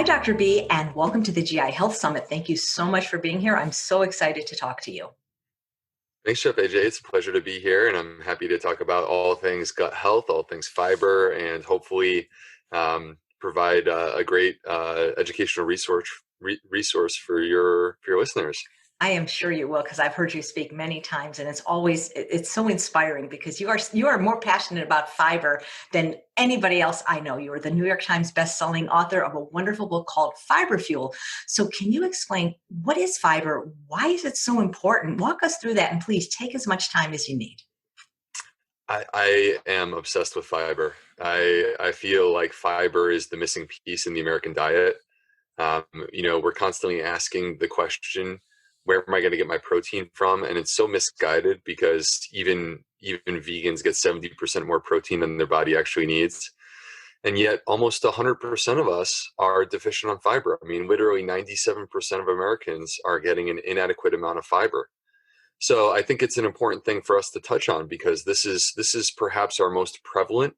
Hi, Dr. B, and welcome to the GI Health Summit. Thank you so much for being here. I'm so excited to talk to you. Thanks, Chef AJ. It's a pleasure to be here, and I'm happy to talk about all things gut health, all things fiber, and hopefully provide a great educational resource for your listeners. I am sure you will, because I've heard you speak many times, and it's so inspiring because you are more passionate about fiber than anybody else I know. You are the New York Times best-selling author of a wonderful book called Fiber Fuel. So can you explain what is fiber? Why is it so important? Walk us through that, and please take as much time as you need. I am obsessed with fiber. I feel like fiber is the missing piece in the American diet. We're constantly asking the question, where am I going to get my protein from? And it's so misguided because even vegans get 70% more protein than their body actually needs. And yet almost 100% of us are deficient on fiber. I mean, literally 97% of Americans are getting an inadequate amount of fiber. So I think it's an important thing for us to touch on because this is perhaps our most prevalent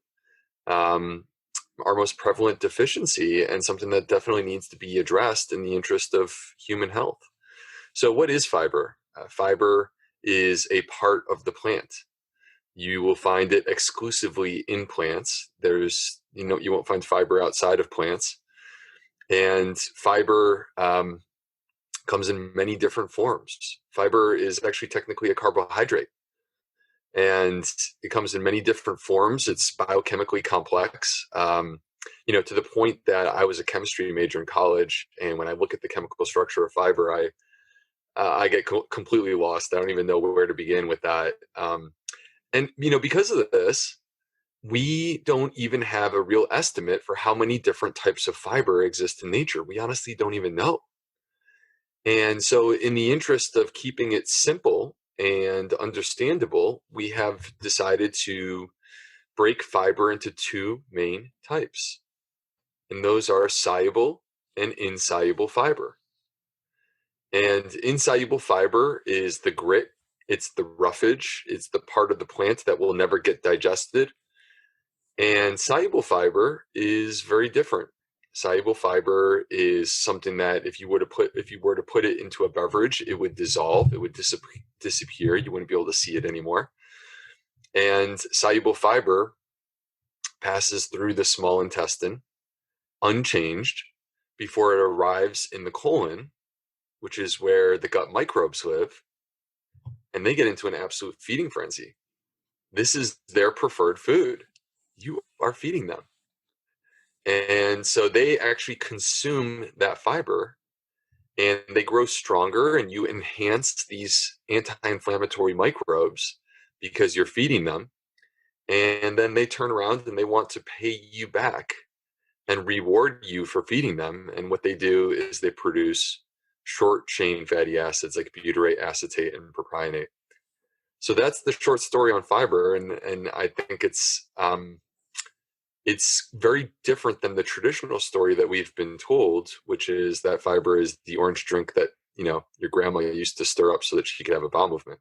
deficiency, and something that definitely needs to be addressed in the interest of human health. So what is fiber? Fiber is a part of the plant. You will find it exclusively in plants. You won't find fiber outside of plants. And fiber comes in many different forms. Fiber is actually technically a carbohydrate. And it comes in many different forms. It's biochemically complex, to the point that I was a chemistry major in college. And when I look at the chemical structure of fiber, I get completely lost. I don't even know where to begin with that. Because of this, we don't even have a real estimate for how many different types of fiber exist in nature. We honestly don't even know. And so in the interest of keeping it simple and understandable, we have decided to break fiber into two main types. And those are soluble and insoluble fiber. And insoluble fiber is the grit, it's the roughage, it's the part of the plant that will never get digested. And soluble fiber is very different. Soluble fiber is something that if you were to put it into a beverage, it would dissolve, it would disappear, you wouldn't be able to see it anymore. And soluble fiber passes through the small intestine unchanged before it arrives in the colon, which is where the gut microbes live, and they get into an absolute feeding frenzy. This is their preferred food. You are feeding them. And so they actually consume that fiber and they grow stronger, and you enhance these anti-inflammatory microbes because you're feeding them. And then they turn around and they want to pay you back and reward you for feeding them. And what they do is they produce short chain fatty acids like butyrate, acetate, and propionate. So that's the short story on fiber. And I think it's very different than the traditional story that we've been told, which is that fiber is the orange drink that, your grandma used to stir up so that she could have a bowel movement.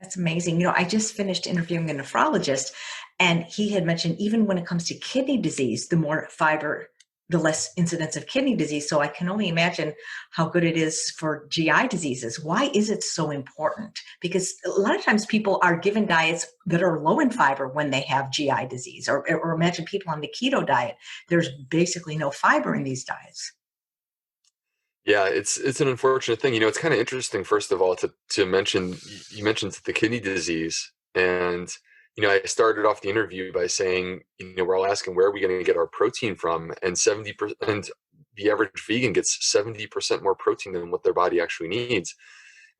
That's amazing. I just finished interviewing a nephrologist, and he had mentioned even when it comes to kidney disease, the more fiber, the less incidence of kidney disease. So I can only imagine how good it is for GI diseases. Why is it so important? Because a lot of times people are given diets that are low in fiber when they have GI disease, or imagine people on the keto diet. There's basically no fiber in these diets. Yeah, it's an unfortunate thing. It's kind of interesting, first of all, to mention, you mentioned the kidney disease. And, I started off the interview by saying, we're all asking, where are we going to get our protein from? And 70%, the average vegan gets 70% more protein than what their body actually needs.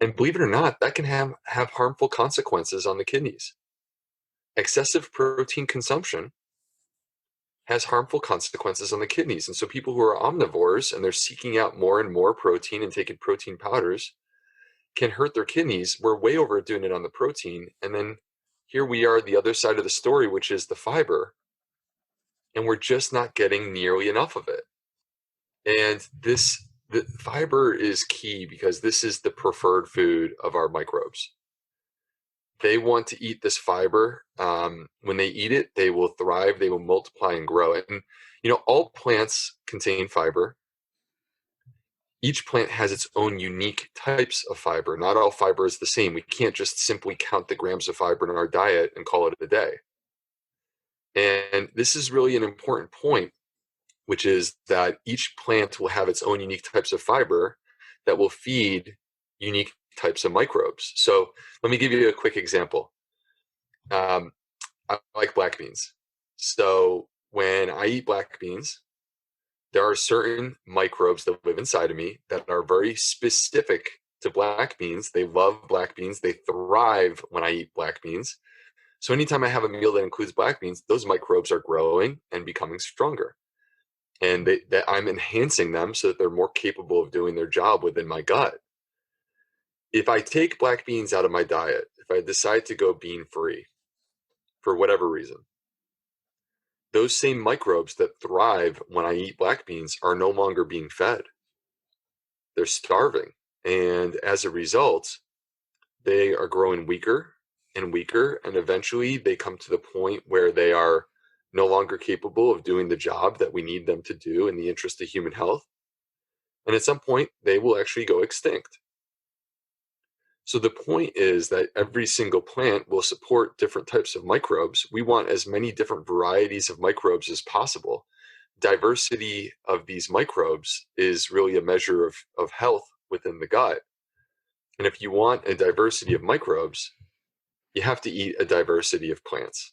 And believe it or not, that can have harmful consequences on the kidneys. Excessive protein consumption has harmful consequences on the kidneys. And so people who are omnivores and they're seeking out more and more protein and taking protein powders can hurt their kidneys. We're way overdoing it on the protein. And then here we are, the other side of the story, which is the fiber. And we're just not getting nearly enough of it. And the fiber is key because this is the preferred food of our microbes. they want to eat this fiber. When they eat it, they will thrive, they will multiply and grow. And, all plants contain fiber. Each plant has its own unique types of fiber. Not all fiber is the same. We can't just simply count the grams of fiber in our diet and call it a day. And this is really an important point, which is that each plant will have its own unique types of fiber that will feed unique types of microbes. So let me give you a quick example. I like black beans. So when I eat black beans, there are certain microbes that live inside of me that are very specific to black beans. They love black beans. They thrive when I eat black beans. So anytime I have a meal that includes black beans, those microbes are growing and becoming stronger. And that I'm enhancing them so that they're more capable of doing their job within my gut. If I take black beans out of my diet, if I decide to go bean free for whatever reason, those same microbes that thrive when I eat black beans are no longer being fed. They're starving. And as a result, they are growing weaker and weaker. And eventually they come to the point where they are no longer capable of doing the job that we need them to do in the interest of human health. And at some point, they will actually go extinct. So the point is that every single plant will support different types of microbes. We want as many different varieties of microbes as possible. Diversity of these microbes is really a measure of health within the gut. And if you want a diversity of microbes, you have to eat a diversity of plants.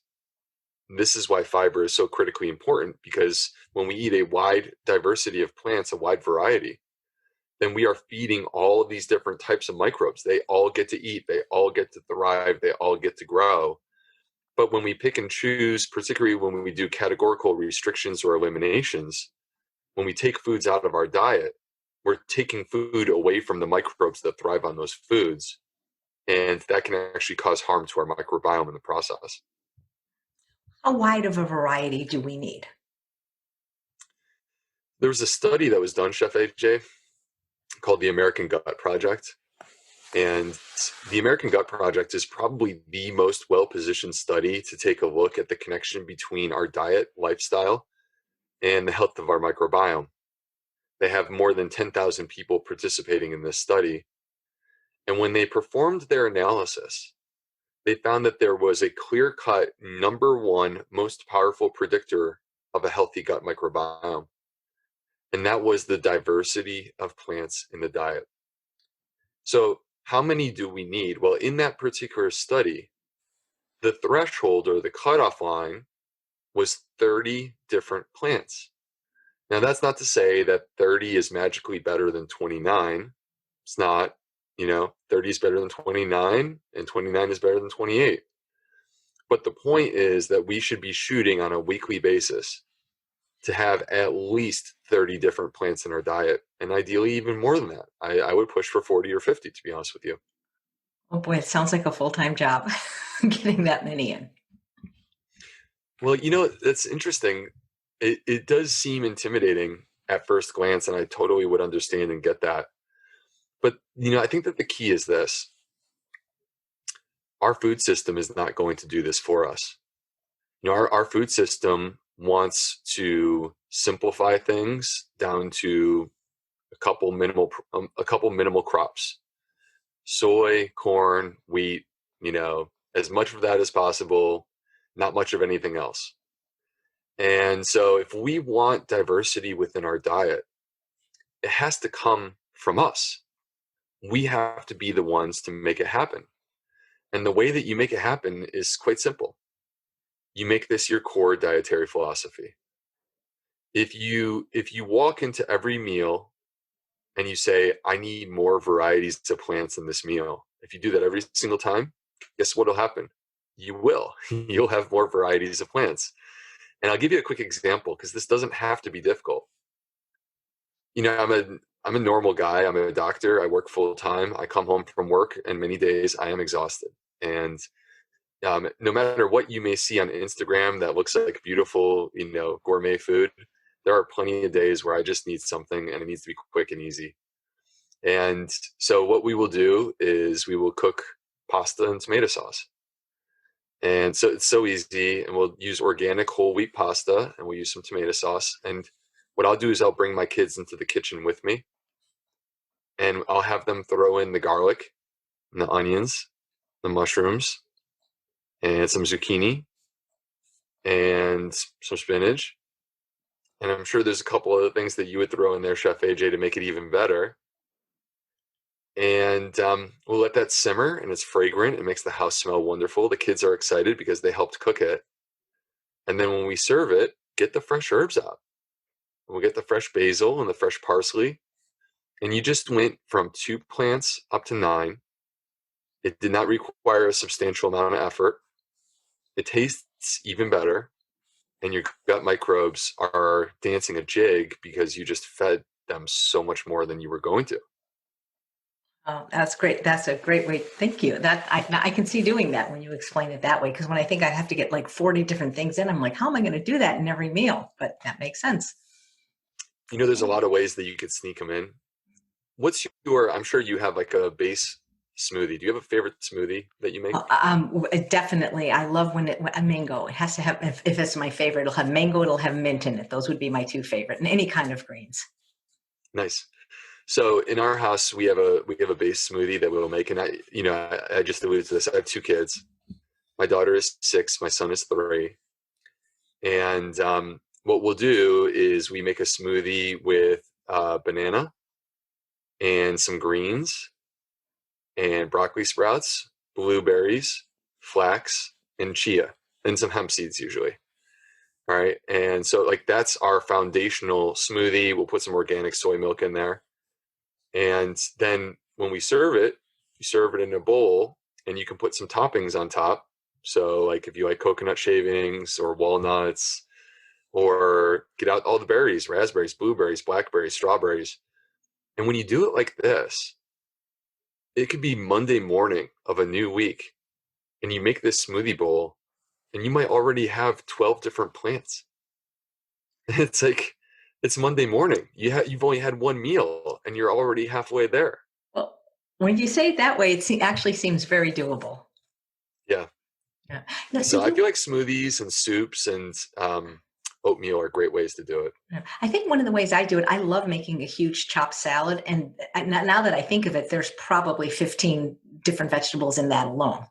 This is why fiber is so critically important, because when we eat a wide diversity of plants, a wide variety, then we are feeding all of these different types of microbes. They all get to eat, they all get to thrive, they all get to grow. But when we pick and choose, particularly when we do categorical restrictions or eliminations, when we take foods out of our diet, we're taking food away from the microbes that thrive on those foods. And that can actually cause harm to our microbiome in the process. How wide of a variety do we need? There was a study that was done, Chef AJ, called the American Gut Project. And the American Gut Project is probably the most well-positioned study to take a look at the connection between our diet, lifestyle, and the health of our microbiome. They have more than 10,000 people participating in this study. And when they performed their analysis, they found that there was a clear-cut number one most powerful predictor of a healthy gut microbiome. And that was the diversity of plants in the diet. So how many do we need? Well, in that particular study, the threshold or the cutoff line was 30 different plants. Now, that's not to say that 30 is magically better than 29. It's not, 30 is better than 29 and 29 is better than 28. But the point is that we should be shooting on a weekly basis to have at least 30 different plants in our diet, and ideally even more than that. I would push for 40 or 50, to be honest with you. Oh boy, it sounds like a full-time job getting that many in. Well, that's interesting. It does seem intimidating at first glance, and I totally would understand and get that. But, I think that the key is this. Our food system is not going to do this for us. Our food system wants to simplify things down to a couple minimal crops: soy, corn, wheat, as much of that as possible, not much of anything else. And so if we want diversity within our diet, it has to come from us. We have to be the ones to make it happen. And the way that you make it happen is quite simple. You make this your core dietary philosophy. If you walk into every meal and you say, I need more varieties of plants in this meal, if you do that every single time, guess what'll happen? You will. You'll have more varieties of plants. And I'll give you a quick example, because this doesn't have to be difficult. I'm a normal guy. I'm a doctor. I work full time. I come home from work, and many days I am exhausted. And no matter what you may see on Instagram that looks like beautiful, gourmet food, there are plenty of days where I just need something, and it needs to be quick and easy. And so what we will do is we will cook pasta and tomato sauce. And so it's so easy. And we'll use organic whole wheat pasta, and we'll use some tomato sauce. And what I'll do is I'll bring my kids into the kitchen with me, and I'll have them throw in the garlic and the onions, the mushrooms, and some zucchini and some spinach. And I'm sure there's a couple other things that you would throw in there, Chef AJ, to make it even better. And we'll let that simmer, and it's fragrant. It makes the house smell wonderful. The kids are excited because they helped cook it. And then when we serve it, get the fresh herbs out. We'll get the fresh basil and the fresh parsley. And you just went from 2 plants up to 9. It did not require a substantial amount of effort. It tastes even better. And your gut microbes are dancing a jig because you just fed them so much more than you were going to. Oh, that's great. That's a great way. Thank you. That I can see doing that when you explain it that way. Because when I think I have to get like 40 different things in, I'm like, how am I going to do that in every meal? But that makes sense. There's a lot of ways that you could sneak them in. I'm sure you have like a base smoothie. Do you have a favorite smoothie that you make? Definitely. I love when a mango. It has to have, if it's my favorite, it'll have mango, it'll have mint in it. Those would be my 2 favorite, and any kind of greens. Nice. So in our house, we have a base smoothie that we'll make. And I just alluded to this. I have 2 kids. My daughter is 6. My son is 3. And what we'll do is we make a smoothie with banana and some greens and broccoli sprouts, blueberries, flax, and chia, and some hemp seeds usually. All right. And so like that's our foundational smoothie. We'll put some organic soy milk in there. And then when we serve it, you serve it in a bowl, and you can put some toppings on top. So like if you like coconut shavings or walnuts, or get out all the berries, raspberries, blueberries, blackberries, strawberries. And when you do it like this, it could be Monday morning of a new week, and you make this smoothie bowl, and you might already have 12 different plants. It's like, it's Monday morning. You've only had 1 meal, and you're already halfway there. Well, when you say it that way, actually seems very doable. Yeah. Yeah. No, So I feel like smoothies and soups and oatmeal are great ways to do it. I think one of the ways I do it, I love making a huge chopped salad. And now that I think of it, there's probably 15 different vegetables in that alone.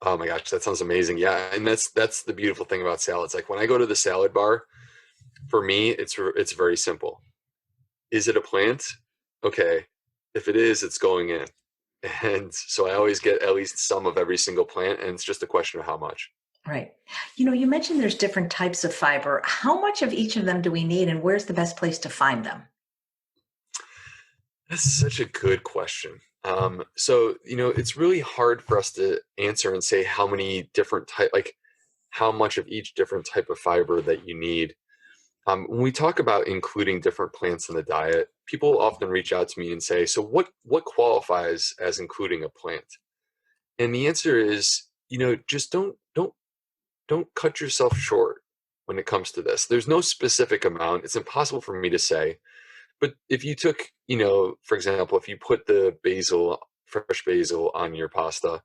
Oh my gosh, that sounds amazing. Yeah, and that's the beautiful thing about salads. Like when I go to the salad bar, for me, it's very simple. Is it a plant? Okay. If it is, it's going in. And so I always get at least some of every single plant, and it's just a question of how much. Right. You mentioned there's different types of fiber. How much of each of them do we need, and where's the best place to find them? That's such a good question. So it's really hard for us to answer and say how many different like how much of each different type of fiber that you need. When we talk about including different plants in the diet, people often reach out to me and say, "So what qualifies as including a plant?" And the answer is, just don't cut yourself short when it comes to this. There's no specific amount. It's impossible for me to say. But if you took, for example, if you put the fresh basil on your pasta,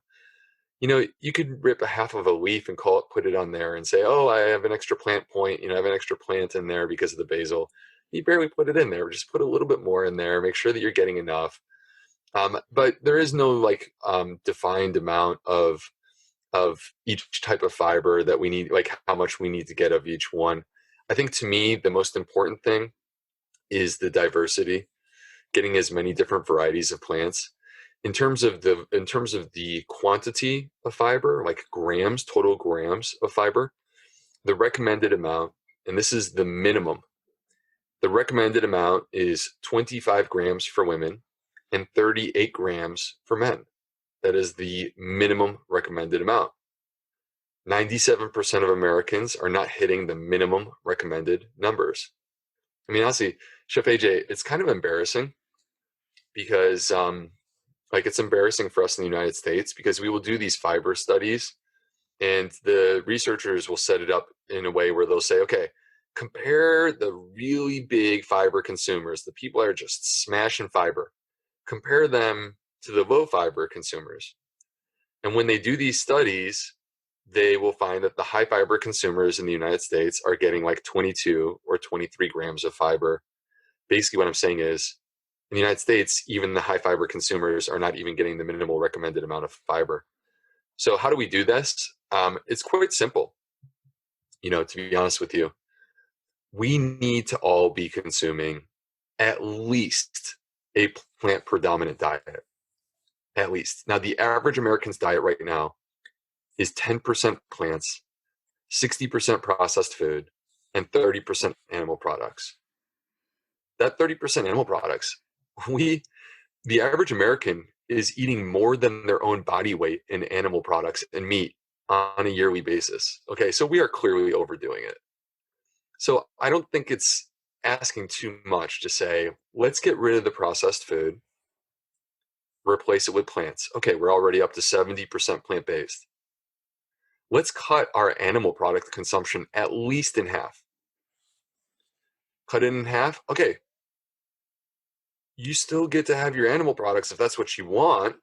you could rip a half of a leaf and put it on there and say, "Oh, I have an extra plant point. I have an extra plant in there because of the basil." You barely put it in there. Just put a little bit more in there. Make sure that you're getting enough. But there is no defined amount of each type of fiber that we need, like how much we need to get of each one. I think to me, the most important thing is the diversity, getting as many different varieties of plants. In terms of the quantity of fiber, like total grams of fiber, the recommended amount, and this is the minimum, the recommended amount is 25 grams for women and 38 grams for men. That is the minimum recommended amount. 97% of Americans are not hitting the minimum recommended numbers. I mean, honestly, Chef AJ, it's kind of embarrassing because it's embarrassing for us in the United States because we will do these fiber studies, and the researchers will set it up in a way where they'll say, okay, compare the really big fiber consumers, the people that are just smashing fiber, compare them to the low fiber consumers. And when they do these studies, they will find that the high fiber consumers in the United States are getting like 22 or 23 grams of fiber. Basically, what I'm saying is, in the United States, even the high fiber consumers are not even getting the minimal recommended amount of fiber. So how do we do this? It's quite simple. To be honest with you, we need to all be consuming at least a plant predominant diet. At least. Now, the average American's diet right now is 10% plants, 60% processed food, and 30% animal products. That 30% animal products, the average American is eating more than their own body weight in animal products and meat on a yearly basis. Okay, so we are clearly overdoing it. So I don't think it's asking too much to say, let's get rid of the processed food, replace it with plants. Okay, we're already up to 70% plant-based. Let's cut our animal product consumption at least in half. Cut it in half. Okay, you still get to have your animal products if that's what you want,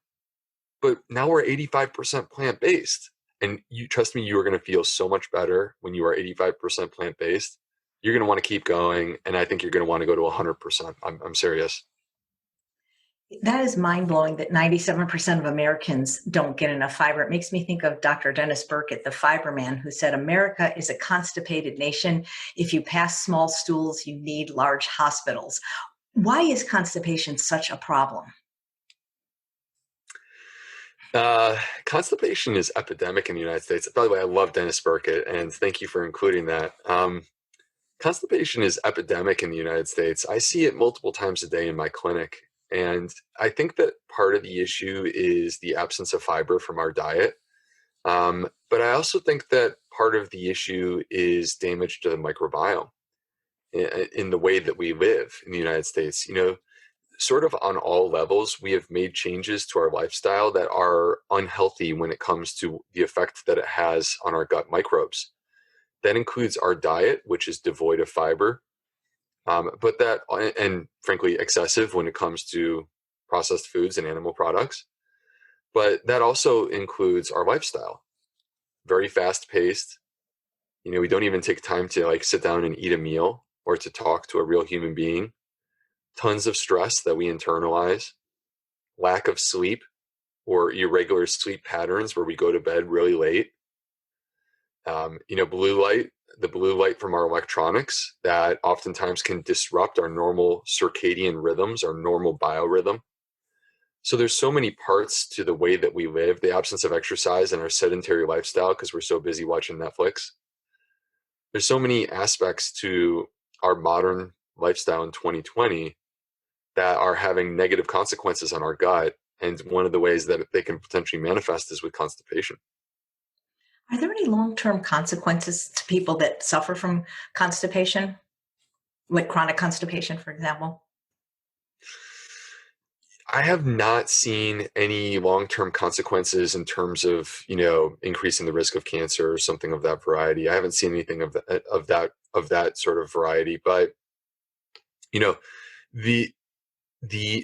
but now we're 85% plant-based. And you trust me, you are going to feel so much better when you are 85% plant-based. You're going to want to keep going, and I think you're going to want to go to 100%. I'm serious. That is mind-blowing that 97% of Americans don't get enough fiber. It makes me think of Dr. Dennis Burkitt, the fiber man, who said, America is a constipated nation. If you pass small stools, you need large hospitals. Why is constipation such a problem? Constipation is epidemic in the United States. By the way, I love Dennis Burkitt, and thank you for including that. Constipation is epidemic in the United States. I see it multiple times a day in my clinic. And I think that part of the issue is the absence of fiber from our diet. But I also think that part of the issue is damage to the microbiome in the way that we live in the United States. Sort of on all levels, we have made changes to our lifestyle that are unhealthy when it comes to the effect that it has on our gut microbes. That includes our diet, which is devoid of fiber. But that, and frankly, excessive when it comes to processed foods and animal products. But that also includes our lifestyle. Very fast paced. We don't even take time to sit down and eat a meal or to talk to a real human being. Tons of stress that we internalize. Lack of sleep or irregular sleep patterns where we go to bed really late. Blue light. The blue light from our electronics that oftentimes can disrupt our normal circadian rhythms, our normal biorhythm. So there's so many parts to the way that we live, the absence of exercise and our sedentary lifestyle because we're so busy watching Netflix. There's so many aspects to our modern lifestyle in 2020 that are having negative consequences on our gut. And one of the ways that they can potentially manifest is with constipation. Are there any long-term consequences to people that suffer from constipation, like chronic constipation, for example? I have not seen any long-term consequences in terms of, increasing the risk of cancer or something of that variety. I haven't seen anything of that sort of variety. But,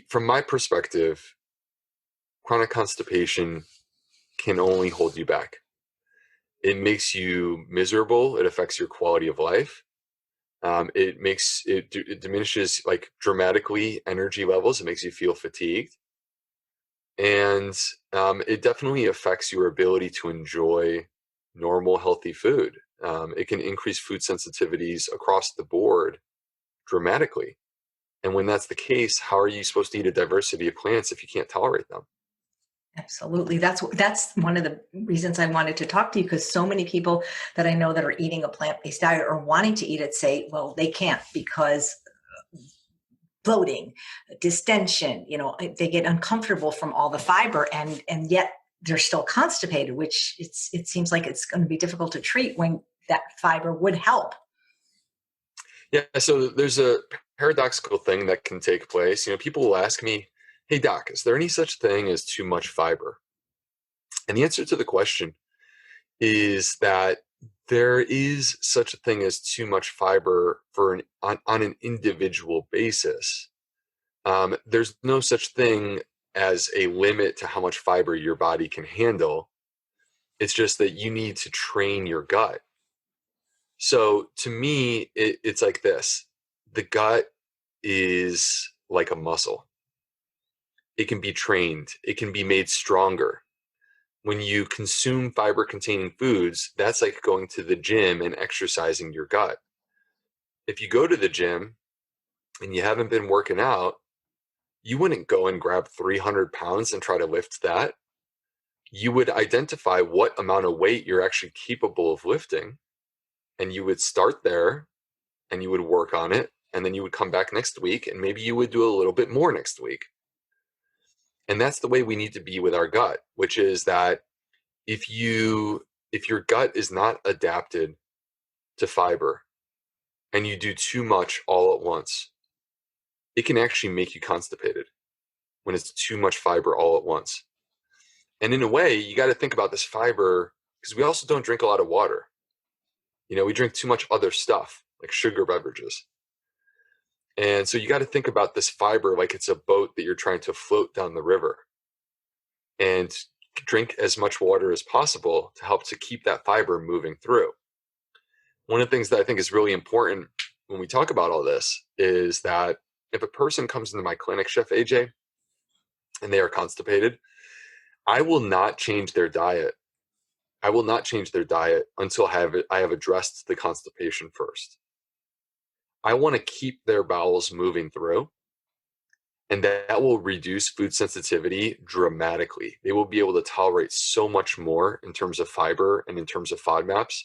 from my perspective, chronic constipation can only hold you back. It makes you miserable. It affects your quality of life. It diminishes dramatically energy levels. It makes you feel fatigued. And it definitely affects your ability to enjoy normal, healthy food. It can increase food sensitivities across the board dramatically. And when that's the case, how are you supposed to eat a diversity of plants if you can't tolerate them? Absolutely. That's one of the reasons I wanted to talk to you, because so many people that I know that are eating a plant-based diet or wanting to eat it say, well, they can't because bloating, distension, they get uncomfortable from all the fiber and yet they're still constipated, which it seems like it's going to be difficult to treat when that fiber would help. Yeah. So there's a paradoxical thing that can take place. People will ask me, hey, doc, is there any such thing as too much fiber? And the answer to the question is that there is such a thing as too much fiber on an individual basis. There's no such thing as a limit to how much fiber your body can handle. It's just that you need to train your gut. So to me, it's like this. The gut is like a muscle. It can be trained. It can be made stronger. When you consume fiber containing foods, that's like going to the gym and exercising your gut. If you go to the gym and you haven't been working out, you wouldn't go and grab 300 pounds and try to lift that. You would identify what amount of weight you're actually capable of lifting, and you would start there and you would work on it. And then you would come back next week and maybe you would do a little bit more next week. And that's the way we need to be with our gut, which is that if your gut is not adapted to fiber and you do too much all at once, it can actually make you constipated when it's too much fiber all at once. And in a way, you got to think about this fiber because we also don't drink a lot of water. We drink too much other stuff like sugar beverages. And so you got to think about this fiber like it's a boat that you're trying to float down the river, and drink as much water as possible to help to keep that fiber moving through. One of the things that I think is really important when we talk about all this is that if a person comes into my clinic, Chef AJ, and they are constipated, I will not change their diet. I will not change their diet until I have addressed the constipation first. I want to keep their bowels moving through, and that will reduce food sensitivity dramatically. They will be able to tolerate so much more in terms of fiber and in terms of FODMAPs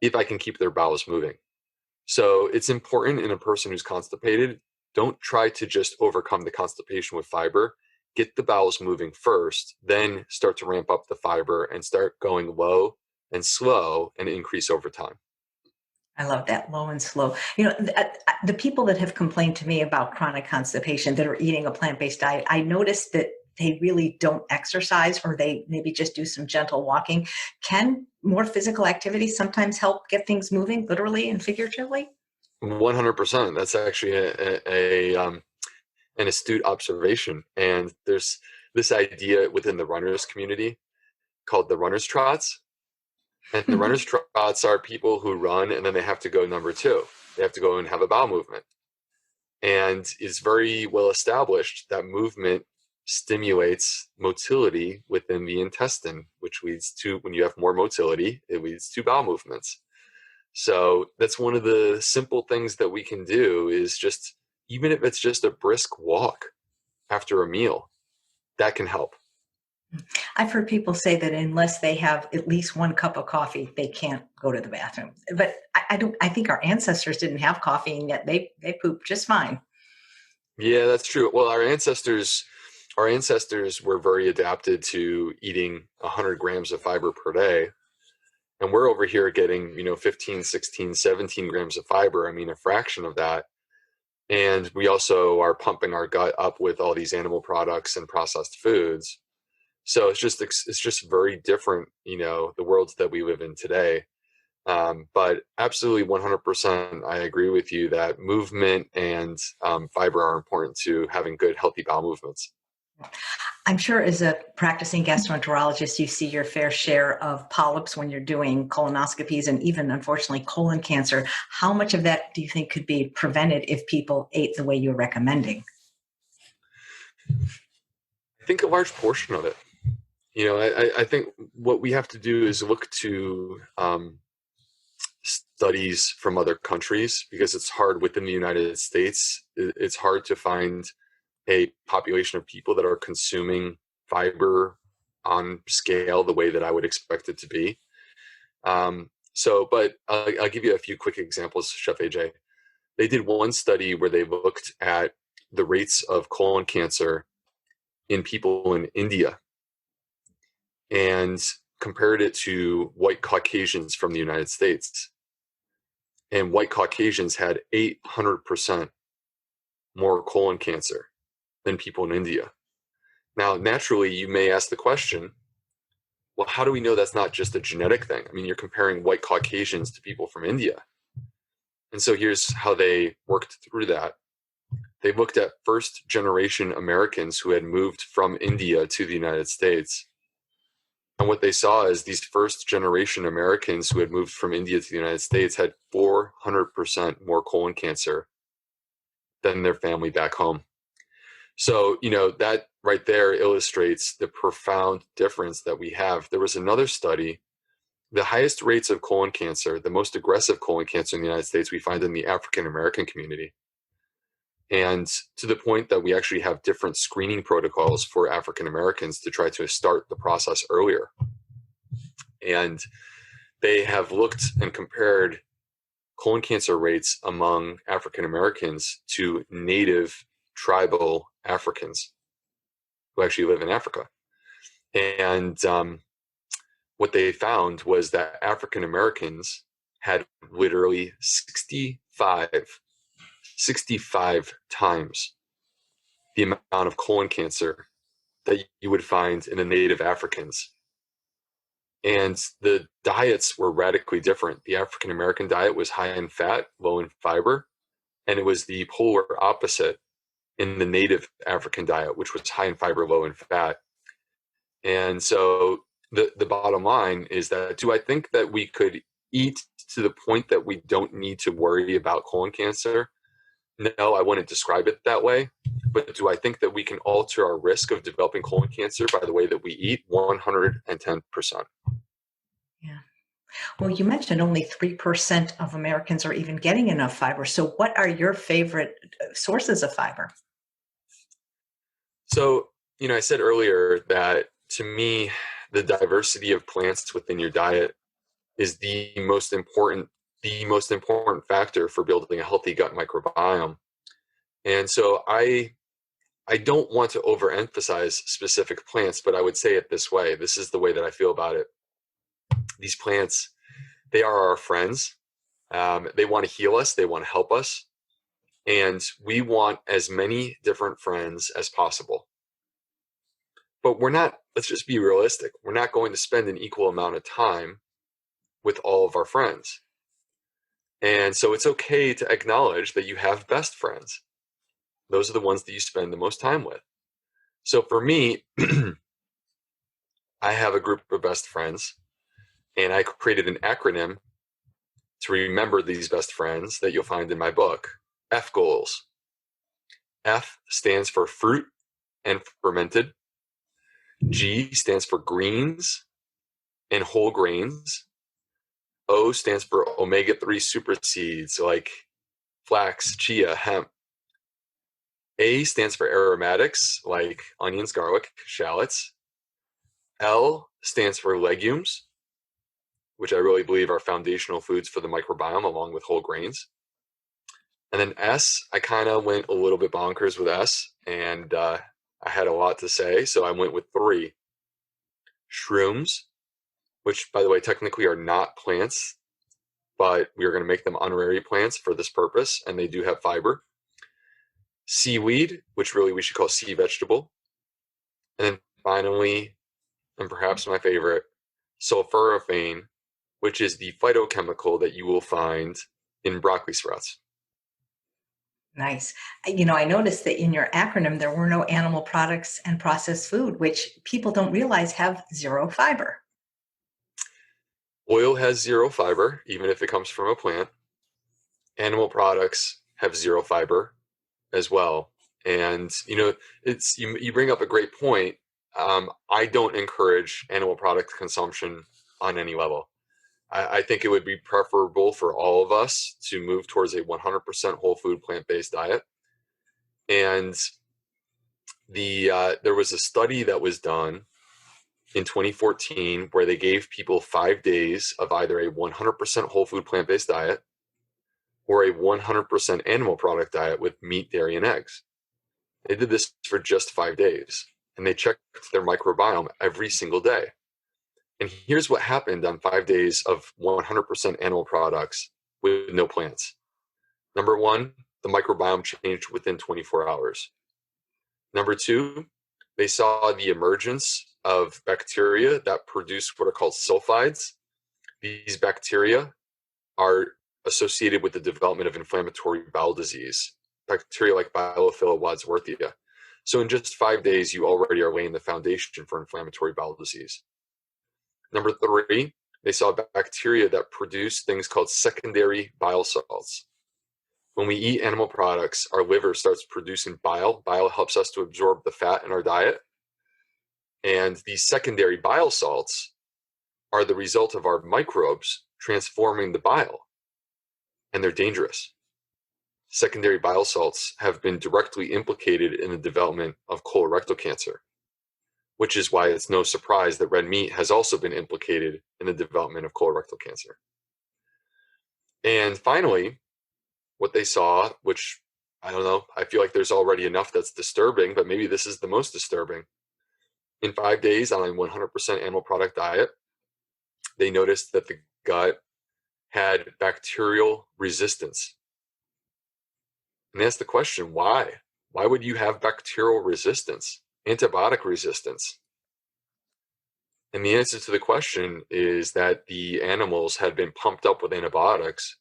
if I can keep their bowels moving. So it's important in a person who's constipated, don't try to just overcome the constipation with fiber. Get the bowels moving first, then start to ramp up the fiber and start going low and slow and increase over time. I love that, low and slow. The people that have complained to me about chronic constipation that are eating a plant-based diet, I noticed that they really don't exercise, or they maybe just do some gentle walking. Can more physical activity sometimes help get things moving, literally and figuratively? 100%. That's actually an astute observation. And there's this idea within the runners community called the runners trots. And the runners trots are people who run and then they have to go number two. They have to go and have a bowel movement. And it's very well established that movement stimulates motility within the intestine, which leads to, when you have more motility, it leads to bowel movements. So that's one of the simple things that we can do is just, even if it's just a brisk walk after a meal, that can help. I've heard people say that unless they have at least one cup of coffee, they can't go to the bathroom. But I don't. I think our ancestors didn't have coffee, and yet they pooped just fine. Yeah, that's true. Well, our ancestors were very adapted to eating 100 grams of fiber per day. And we're over here getting, 15, 16, 17 grams of fiber. I mean, a fraction of that. And we also are pumping our gut up with all these animal products and processed foods. So it's just very different, the worlds that we live in today. But absolutely 100%, I agree with you that movement and fiber are important to having good, healthy bowel movements. I'm sure as a practicing gastroenterologist, you see your fair share of polyps when you're doing colonoscopies and even, unfortunately, colon cancer. How much of that do you think could be prevented if people ate the way you're recommending? I think a large portion of it. I think what we have to do is look to studies from other countries, because it's hard within the United States. It's hard to find a population of people that are consuming fiber on scale the way that I would expect it to be. But I'll give you a few quick examples, Chef AJ. They did one study where they looked at the rates of colon cancer in people in India and compared it to white Caucasians from the United States. And white Caucasians had 800% more colon cancer than people in India. Now, naturally, you may ask the question, well, how do we know that's not just a genetic thing? I mean, you're comparing white Caucasians to people from India. And so here's how they worked through that. They looked at first-generation Americans who had moved from India to the United States. And what they saw is these first generation Americans who had moved from India to the United States had 400% more colon cancer than their family back home. So, that right there illustrates the profound difference that we have. There was another study, the highest rates of colon cancer, the most aggressive colon cancer in the United States, we find in the African American community. And to the point that we actually have different screening protocols for African Americans to try to start the process earlier. And they have looked and compared colon cancer rates among African Americans to native tribal Africans who actually live in Africa. And what they found was that African Americans had literally 65 times the amount of colon cancer that you would find in the native Africans. And the diets were radically different. The African American diet was high in fat, low in fiber, and it was the polar opposite in the native African diet, which was high in fiber, low in fat. And so the bottom line is that, do I think that we could eat to the point that we don't need to worry about colon cancer? No, I wouldn't describe it that way. But do I think that we can alter our risk of developing colon cancer by the way that we eat? 110%. Yeah. Well, you mentioned only 3% of Americans are even getting enough fiber. So what are your favorite sources of fiber? So, I said earlier that to me, the diversity of plants within your diet is the most important factor for building a healthy gut microbiome. And so I don't want to overemphasize specific plants, but I would say it this way. This is the way that I feel about it. These plants, they are our friends. They want to heal us. They want to help us. And we want as many different friends as possible. But let's just be realistic. We're not going to spend an equal amount of time with all of our friends. And so it's okay to acknowledge that you have best friends. Those are the ones that you spend the most time with. So for me, I have a group of best friends, and I created an acronym to remember these best friends that you'll find in my book, F goals. F stands for fruit and fermented. G stands for greens and whole grains. O stands for omega-3 super seeds like flax, chia, hemp. A stands for aromatics like onions, garlic, shallots. L stands for legumes, which I really believe are foundational foods for the microbiome along with whole grains. And then S, I kind of went a little bit bonkers with S, and I had a lot to say, so I went with 3. Shrooms, which, by the way, technically are not plants, but we are going to make them honorary plants for this purpose, and they do have fiber. Seaweed, which really we should call sea vegetable. And then finally, and perhaps my favorite, sulforaphane, which is the phytochemical that you will find in broccoli sprouts. Nice. I noticed that in your acronym, there were no animal products and processed food, which people don't realize have zero fiber. Oil has 0 fiber, even if it comes from a plant. Animal products have 0 fiber as well. And, you bring up a great point. I don't encourage animal product consumption on any level. I think it would be preferable for all of us to move towards a 100% whole food plant-based diet. And there was a study that was done in 2014 where they gave people 5 days of either a 100% whole food plant-based diet or a 100% animal product diet with meat, dairy, and eggs. They did this for just 5 days, and they checked their microbiome every single day. And here's what happened on 5 days of 100% animal products with no plants. Number 1, the microbiome changed within 24 hours. Number 2, they saw the emergence of bacteria that produce what are called sulfides. These bacteria are associated with the development of inflammatory bowel disease, bacteria like Bilophila wadsworthia. So in just 5 days, you already are laying the foundation for inflammatory bowel disease. Number three, they saw bacteria that produce things called secondary bile salts. When we eat animal products, our liver starts producing bile. Bile helps us to absorb the fat in our diet. And these secondary bile salts are the result of our microbes transforming the bile, and they're dangerous. Secondary bile salts have been directly implicated in the development of colorectal cancer, which is why it's no surprise that red meat has also been implicated in the development of colorectal cancer. And finally, what they saw, which I don't know, I feel like there's already enough that's disturbing, but maybe this is the most disturbing. In 5 days on a 100% animal product diet, they noticed that the gut had bacterial resistance. And they asked the question, why? Why would you have bacterial resistance, antibiotic resistance? And the answer to the question is that the animals had been pumped up with antibiotics.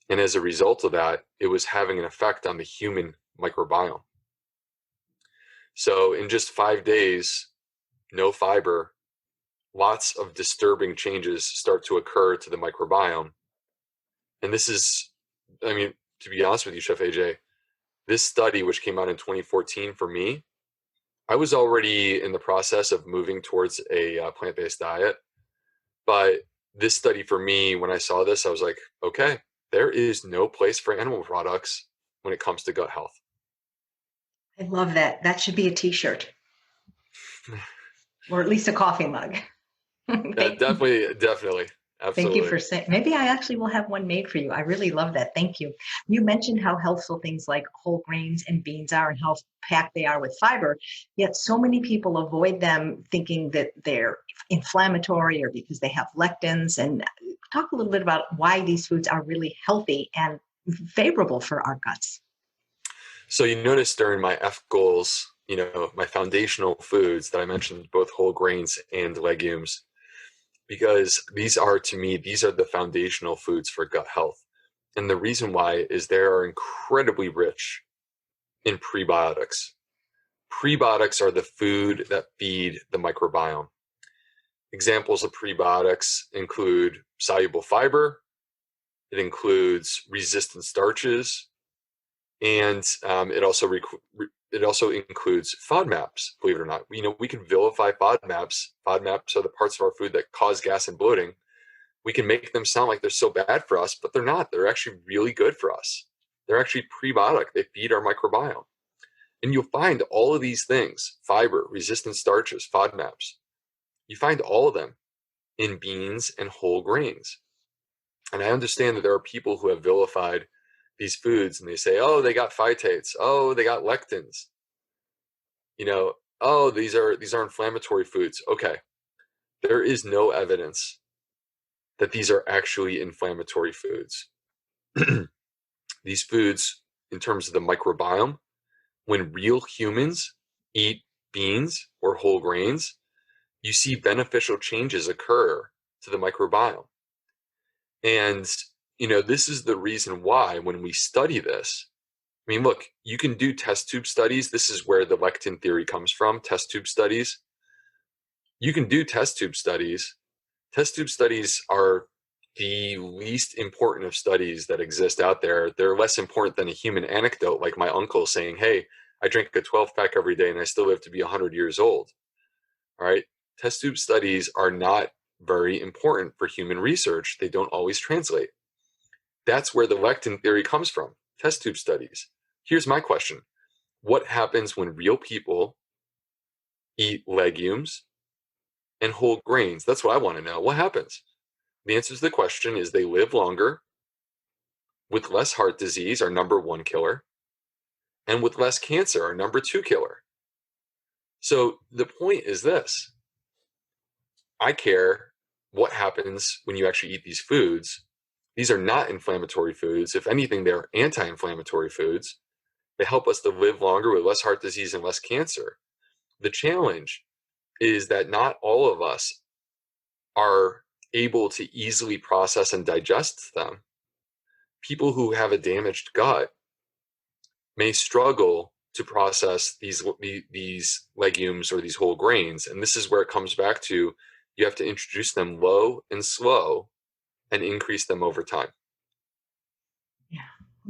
And as a result of that, it was having an effect on the human microbiome. So in just 5 days, no fiber, lots of disturbing changes start to occur to the microbiome. And this is, I mean, to be honest with you, Chef AJ, this study, which came out in 2014 for me, I was already in the process of moving towards a plant-based diet. But this study for me, when I saw this, I was like, okay, there is no place for animal products when it comes to gut health. I love that. That should be a t-shirt or at least a coffee mug. Definitely, Thank you absolutely. for saying, maybe I actually will have one made for you. I really love that. Thank you. You mentioned how healthful things like whole grains and beans are and how packed they are with fiber, yet so many people avoid them thinking that they're inflammatory or because they have lectins. And talk a little bit about why these foods are really healthy and favorable for our guts. So you notice during my F goals, my foundational foods that I mentioned, both whole grains and legumes, because these are, to me, these are the foundational foods for gut health. And the reason why is they are incredibly rich in prebiotics. Prebiotics are the food that feed the microbiome. Examples of prebiotics include soluble fiber, it includes resistant starches, and it also includes FODMAPs, believe it or not. We can vilify FODMAPs. FODMAPs are the parts of our food that cause gas and bloating. We can make them sound like they're so bad for us, but they're not. They're actually really good for us. They're actually prebiotic. They feed our microbiome. And you'll find all of these things, fiber, resistant starches, FODMAPs, you find all of them in beans and whole grains. And I understand that there are people who have vilified these foods and they say, oh, they got phytates, oh, they got lectins, oh, these are inflammatory foods. Okay, there is no evidence that these are actually inflammatory foods. These foods, in terms of the microbiome, when real humans eat beans or whole grains, you see beneficial changes occur to the microbiome. And this is the reason why when we study this, I mean, look, you can do test tube studies. This is where the lectin theory comes from, test tube studies. You can do test tube studies. Test tube studies are the least important of studies that exist out there. They're less important than a human anecdote, like my uncle saying, hey, I drink a 12-pack every day and I still live to be 100 years old. All right. Test tube studies are not very important for human research. They don't always translate. That's where the lectin theory comes from, test tube studies. Here's my question. What happens when real people eat legumes and whole grains? That's what I want to know. What happens? The answer to the question is they live longer, with less heart disease, our number one killer, and with less cancer, our number two killer. So the point is this. I care what happens when you actually eat these foods. These are not inflammatory foods. If anything, they're anti-inflammatory foods. They help us to live longer with less heart disease and less cancer. The challenge is that not all of us are able to easily process and digest them. People who have a damaged gut may struggle to process these legumes or these whole grains. And this is where it comes back to You have to introduce them low and slow and increase them over time. Yeah.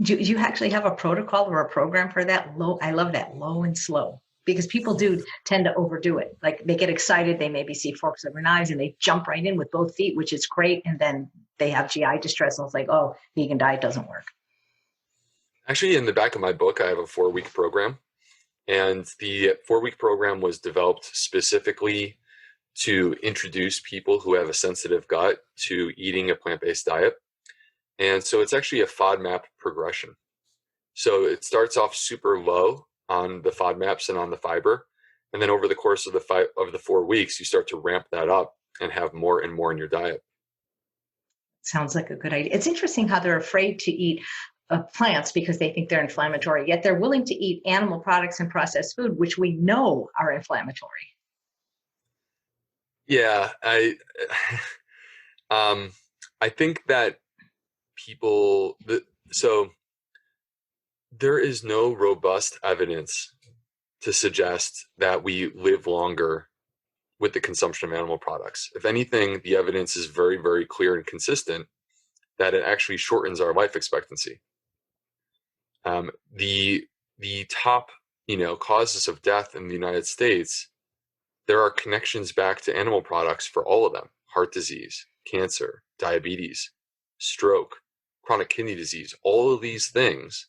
Do you actually have a protocol or a program for that? Low, I love that, low and slow, because people do tend to overdo it. Like they get excited, they maybe see forks over knives and they jump right in with both feet, which is great. And then they have GI distress and it's like, oh, vegan diet doesn't work. Actually, in the back of my book, I have a 4-week program. And the 4-week program was developed specifically to introduce people who have a sensitive gut to eating a plant-based diet. And so it's actually a FODMAP progression. So it starts off super low on the FODMAPs and on the fiber. And then over the course of the 4 weeks, you start to ramp that up and have more and more in your diet. Sounds like a good idea. It's interesting how they're afraid to eat plants because they think they're inflammatory, yet they're willing to eat animal products and processed food, which we know are inflammatory. Yeah, I think that so there is no robust evidence to suggest that we live longer with the consumption of animal products. If anything, the evidence is very, very clear and consistent that it actually shortens our life expectancy. The top, causes of death in the United States, there are connections back to animal products for all of them: heart disease, cancer, diabetes, stroke, chronic kidney disease. All of these things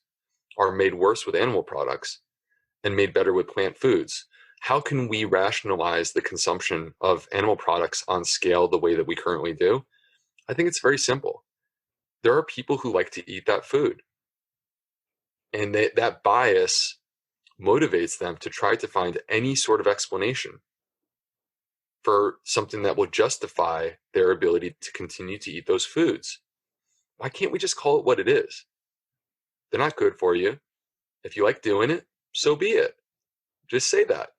are made worse with animal products and made better with plant foods. How can we rationalize the consumption of animal products on scale the way that we currently do? I think it's very simple. There are people who like to eat that food, and that bias motivates them to try to find any sort of explanation for something that will justify their ability to continue to eat those foods. Why can't we just call it what it is? They're not good for you. If you like doing it, so be it. Just say that.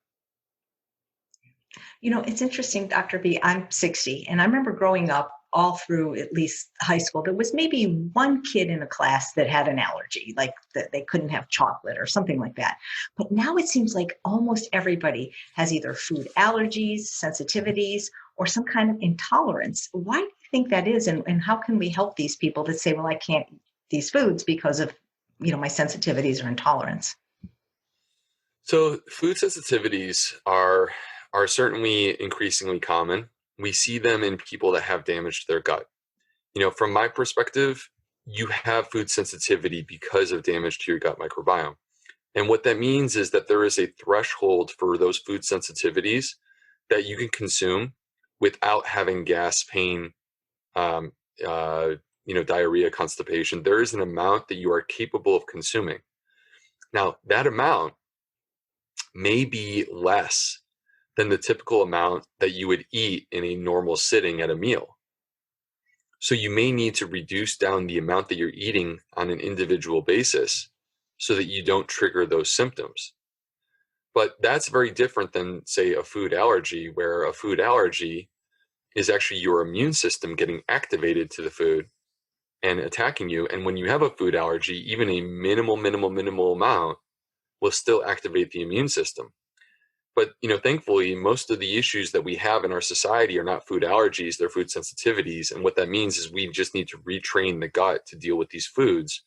It's interesting, Dr. B. I'm 60, and I remember growing up all through at least high school. There was maybe one kid in a class that had an allergy, like that they couldn't have chocolate or something like that. But now it seems like almost everybody has either food allergies, sensitivities, or some kind of intolerance. Why do you think that is? And how can we help these people that say, well, I can't eat these foods because of, my sensitivities or intolerance? So food sensitivities are certainly increasingly common. We see them in people that have damage to their gut. From my perspective, you have food sensitivity because of damage to your gut microbiome. And what that means is that there is a threshold for those food sensitivities that you can consume without having gas, pain, diarrhea, constipation. There is an amount that you are capable of consuming. Now, that amount may be less than the typical amount that you would eat in a normal sitting at a meal. So you may need to reduce down the amount that you're eating on an individual basis so that you don't trigger those symptoms. But that's very different than, say, a food allergy, where a food allergy is actually your immune system getting activated to the food and attacking you. And when you have a food allergy, even a minimal amount will still activate the immune system. But, thankfully, most of the issues that we have in our society are not food allergies, they're food sensitivities. And what that means is we just need to retrain the gut to deal with these foods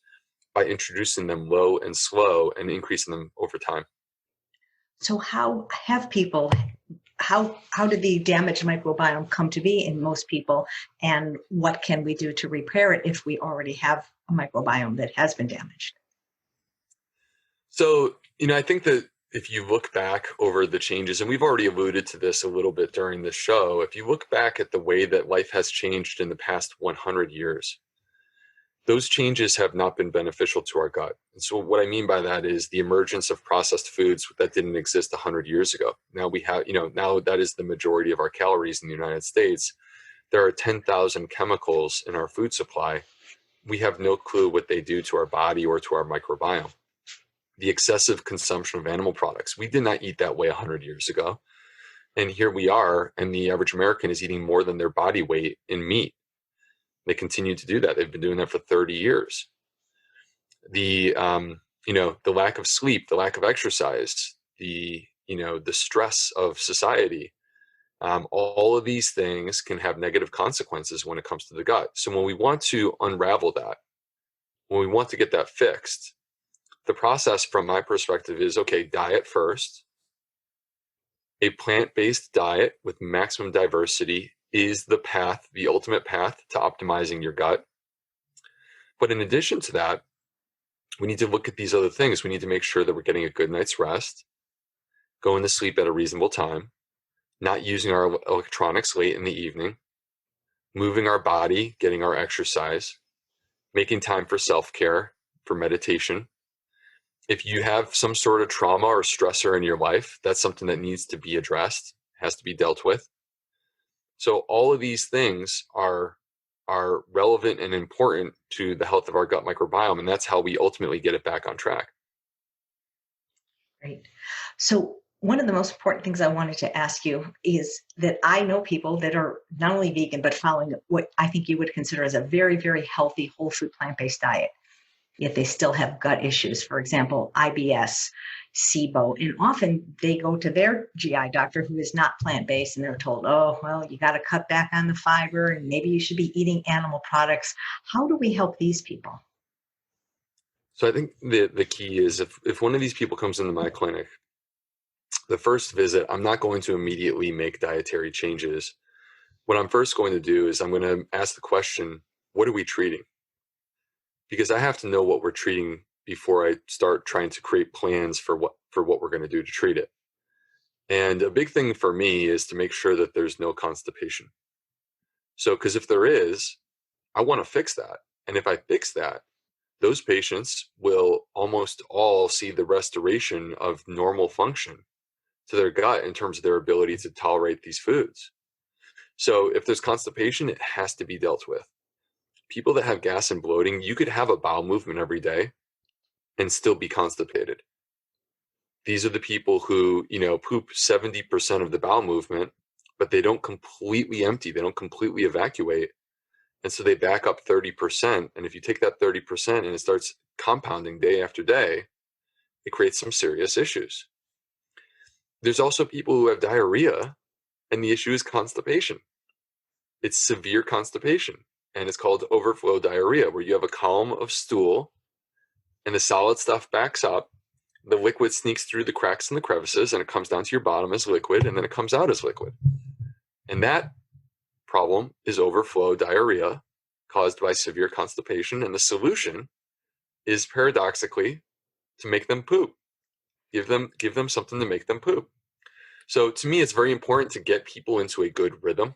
by introducing them low and slow and increasing them over time. So how did the damaged microbiome come to be in most people? And what can we do to repair it if we already have a microbiome that has been damaged? So, I think that if you look back over the changes, and we've already alluded to this a little bit during the show, if you look back at the way that life has changed in the past 100 years, those changes have not been beneficial to our gut. And so what I mean by that is the emergence of processed foods that didn't exist 100 years ago. Now we have, now that is the majority of our calories in the United States. There are 10,000 chemicals in our food supply. We have no clue what they do to our body or to our microbiome. The excessive consumption of animal products. We did not eat that way 100 years ago. And here we are, and the average American is eating more than their body weight in meat. They continue to do that. They've been doing that for 30 years. The lack of sleep, the lack of exercise, the stress of society All of these things can have negative consequences when it comes to the gut. So when we want to unravel that, when we want to get that fixed, the process from my perspective is, okay, diet first. A plant-based diet with maximum diversity is the path, the ultimate path to optimizing your gut. But in addition to that, we need to look at these other things. We need to make sure that we're getting a good night's rest, going to sleep at a reasonable time, not using our electronics late in the evening, moving our body, getting our exercise, making time for self-care, for meditation. If you have some sort of trauma or stressor in your life, that's something that needs to be addressed, has to be dealt with. So all of these things are relevant and important to the health of our gut microbiome, and that's how we ultimately get it back on track. Great. So one of the most important things I wanted to ask you is that I know people that are not only vegan, but following what I think you would consider as a very, very healthy, whole food, plant-based diet, yet they still have gut issues. For example, IBS, SIBO, and often they go to their GI doctor who is not plant-based, and they're told, oh, well, you got to cut back on the fiber, and maybe you should be eating animal products. How do we help these people? So I think the key is if one of these people comes into my clinic, the first visit, I'm not going to immediately make dietary changes. What I'm first going to do is I'm going to ask the question, what are we treating? Because I have to know what we're treating before I start trying to create plans for what we're going to do to treat it. And a big thing for me is to make sure that there's no constipation. So, because if there is, I want to fix that. And if I fix that, those patients will almost all see the restoration of normal function to their gut in terms of their ability to tolerate these foods. So if there's constipation, it has to be dealt with. People that have gas and bloating, you could have a bowel movement every day and still be constipated. These are the people who, poop 70% of the bowel movement, but they don't completely empty, they don't completely evacuate. And so they back up 30%. And if you take that 30% and it starts compounding day after day, it creates some serious issues. There's also people who have diarrhea, and the issue is constipation. It's severe constipation, and it's called overflow diarrhea, where you have a column of stool and the solid stuff backs up. The liquid sneaks through the cracks and the crevices, and it comes down to your bottom as liquid, and then it comes out as liquid. And that problem is overflow diarrhea caused by severe constipation, and the solution is paradoxically to make them poop. Give them something to make them poop. So to me, it's very important to get people into a good rhythm.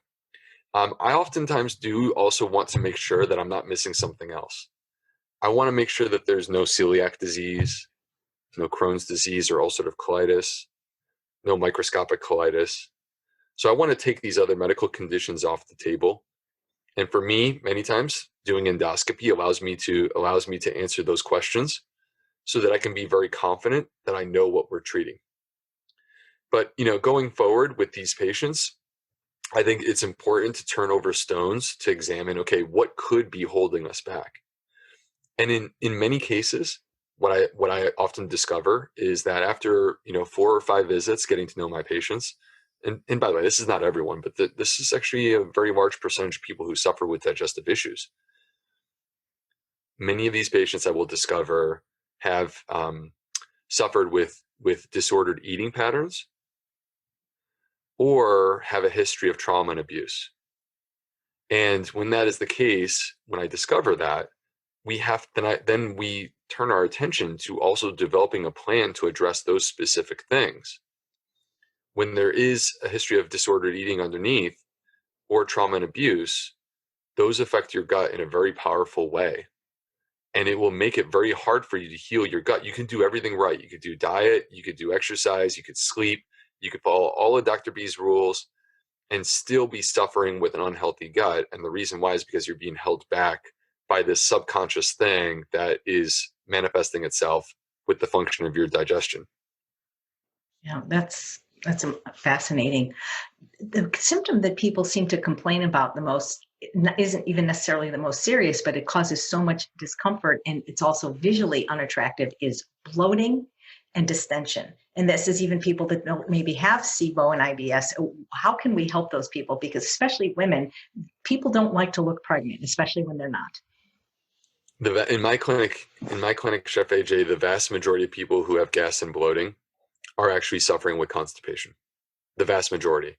I oftentimes do also want to make sure that I'm not missing something else. I want to make sure that there's no celiac disease, no Crohn's disease or ulcerative colitis, no microscopic colitis. So I want to take these other medical conditions off the table. And for me, many times doing endoscopy allows me to answer those questions so that I can be very confident that I know what we're treating. But, going forward with these patients, I think it's important to turn over stones to examine, okay, what could be holding us back? And in many cases, what I often discover is that after, 4 or 5 visits, getting to know my patients, and by the way, this is not everyone, but this is actually a very large percentage of people who suffer with digestive issues. Many of these patients I will discover have suffered with disordered eating patterns or have a history of trauma and abuse. And when that is the case, when I discover that, then we turn our attention to also developing a plan to address those specific things. When there is a history of disordered eating underneath or trauma and abuse, those affect your gut in a very powerful way. And it will make it very hard for you to heal your gut. You can do everything right. You could do diet, you could do exercise, you could sleep, you could follow all of Dr. B's rules and still be suffering with an unhealthy gut. And the reason why is because you're being held back by this subconscious thing that is manifesting itself with the function of your digestion. Yeah, that's fascinating. The symptom that people seem to complain about the most isn't even necessarily the most serious, but it causes so much discomfort and it's also visually unattractive is bloating and distension. And this is even people that don't maybe have SIBO and IBS. How can we help those people? Because especially women, people don't like to look pregnant, especially when they're not. In my clinic, Chef AJ, the vast majority of people who have gas and bloating are actually suffering with constipation. The vast majority.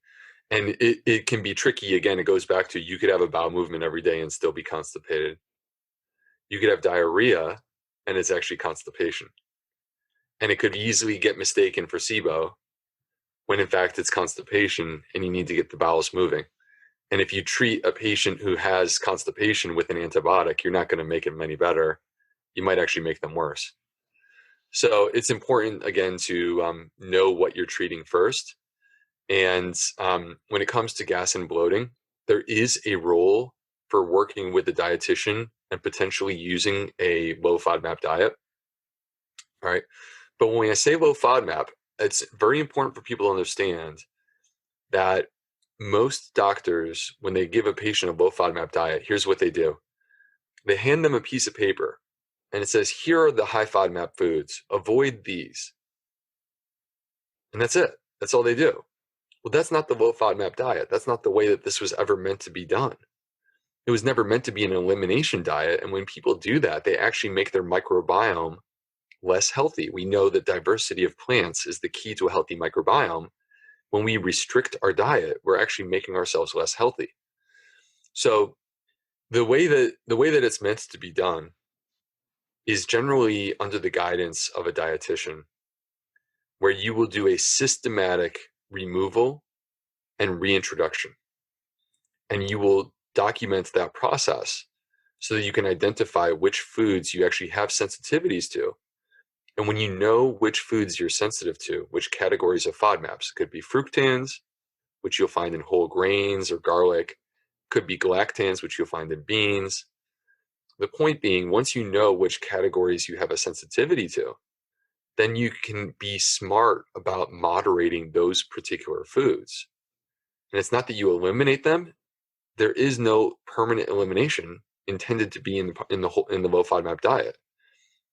And it can be tricky. Again, it goes back to, you could have a bowel movement every day and still be constipated. You could have diarrhea and it's actually constipation. And it could easily get mistaken for SIBO when in fact it's constipation and you need to get the bowels moving. And if you treat a patient who has constipation with an antibiotic, you're not going to make them any better. You might actually make them worse. So it's important, again, to know what you're treating first. And when it comes to gas and bloating, there is a role for working with a dietitian and potentially using a low FODMAP diet. All right. But when I say low FODMAP, it's very important for people to understand that most doctors, when they give a patient a low FODMAP diet, here's what they do. They hand them a piece of paper and it says, here are the high FODMAP foods. Avoid these. And that's it. That's all they do. Well, that's not the low FODMAP diet. That's not the way that this was ever meant to be done. It was never meant to be an elimination diet. And when people do that, they actually make their microbiome less healthy. We know that diversity of plants is the key to a healthy microbiome. When we restrict our diet, we're actually making ourselves less healthy. So the way that it's meant to be done is generally under the guidance of a dietitian, where you will do a systematic removal and reintroduction. And you will document that process so that you can identify which foods you actually have sensitivities to. And when you know which foods you're sensitive to, which categories of FODMAPs, could be fructans, which you'll find in whole grains or garlic, could be galactans, which you'll find in beans. The point being, once you know which categories you have a sensitivity to, then you can be smart about moderating those particular foods. And it's not that you eliminate them. There is no permanent elimination intended to be in the low FODMAP diet.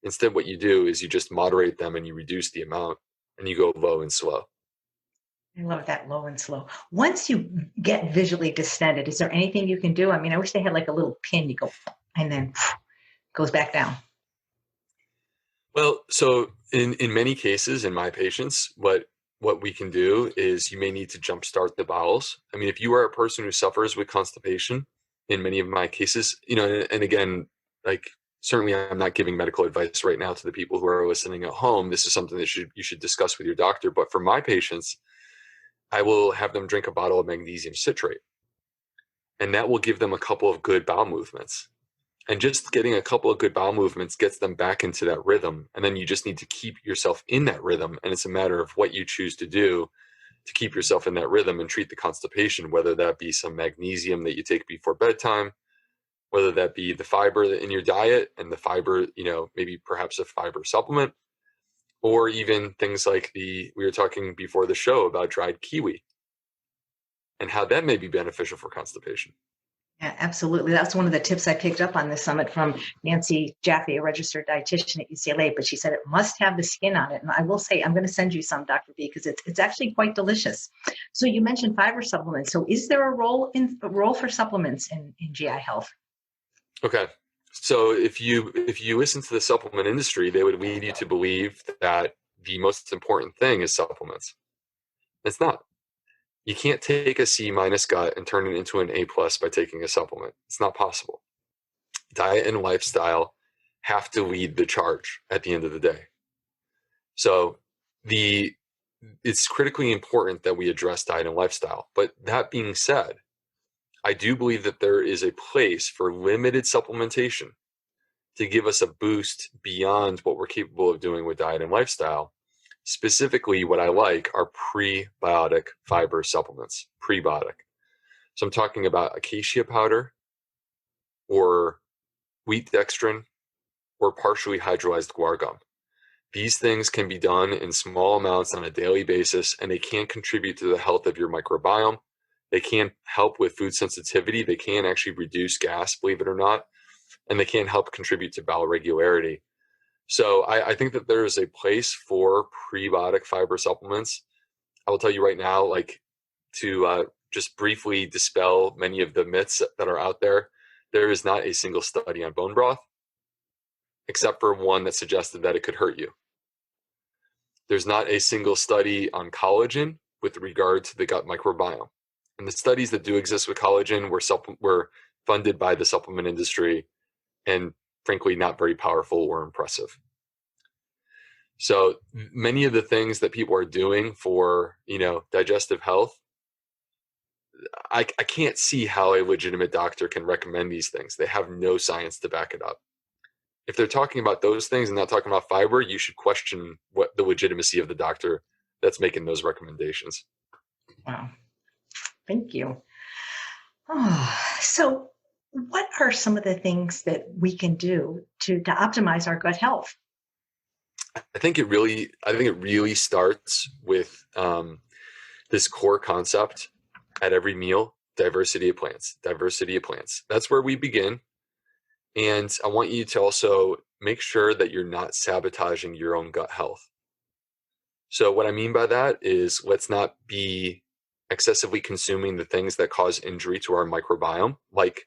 Instead, what you do is you just moderate them and you reduce the amount and you go low and slow. I love that, low and slow. Once you get visually distended, is there anything you can do? I mean, I wish they had like a little pin. You go, and then goes back down. Well, so in many cases, in my patients, what we can do is you may need to jumpstart the bowels. I mean, if you are a person who suffers with constipation, in many of my cases, and again, like, certainly I'm not giving medical advice right now to the people who are listening at home. This is something that you should discuss with your doctor. But for my patients, I will have them drink a bottle of magnesium citrate. And that will give them a couple of good bowel movements. And just getting a couple of good bowel movements gets them back into that rhythm. And then you just need to keep yourself in that rhythm. And it's a matter of what you choose to do to keep yourself in that rhythm and treat the constipation, whether that be some magnesium that you take before bedtime, whether that be the fiber in your diet and the fiber, maybe perhaps a fiber supplement, or even things like we were talking before the show about dried kiwi and how that may be beneficial for constipation. Yeah, absolutely. That's one of the tips I picked up on this summit from Nancy Jaffe, a registered dietitian at UCLA, but she said it must have the skin on it. And I will say, I'm going to send you some, Dr. B, because it's actually quite delicious. So you mentioned fiber supplements. So is there a role for supplements in GI health? Okay. So if you listen to the supplement industry, they would lead you to believe that the most important thing is supplements. It's not. You can't take a C- gut and turn it into an A+ by taking a supplement. It's not possible. Diet and lifestyle have to lead the charge at the end of the day. So it's critically important that we address diet and lifestyle. But that being said, I do believe that there is a place for limited supplementation to give us a boost beyond what we're capable of doing with diet and lifestyle. Specifically, what I like are prebiotic fiber supplements, prebiotic. So I'm talking about acacia powder or wheat dextrin or partially hydrolyzed guar gum. These things can be done in small amounts on a daily basis, and they can contribute to the health of your microbiome. They can help with food sensitivity. They can actually reduce gas, believe it or not, and they can help contribute to bowel regularity. So I think that there is a place for prebiotic fiber supplements. I will tell you right now, like, to just briefly dispel many of the myths that are out there, there is not a single study on bone broth, except for one that suggested that it could hurt you. There's not a single study on collagen with regard to the gut microbiome. And the studies that do exist with collagen were funded by the supplement industry and frankly not very powerful or impressive. So many of the things that people are doing for, digestive health, I can't see how a legitimate doctor can recommend these things. They have no science to back it up. If they're talking about those things and not talking about fiber, you should question what the legitimacy of the doctor that's making those recommendations. Wow. Thank you. Oh, so what are some of the things that we can do to optimize our gut health? I think it really starts with this core concept at every meal: diversity of plants. Diversity of plants. That's where we begin. And I want you to also make sure that you're not sabotaging your own gut health. So what I mean by that is, let's not be excessively consuming the things that cause injury to our microbiome, like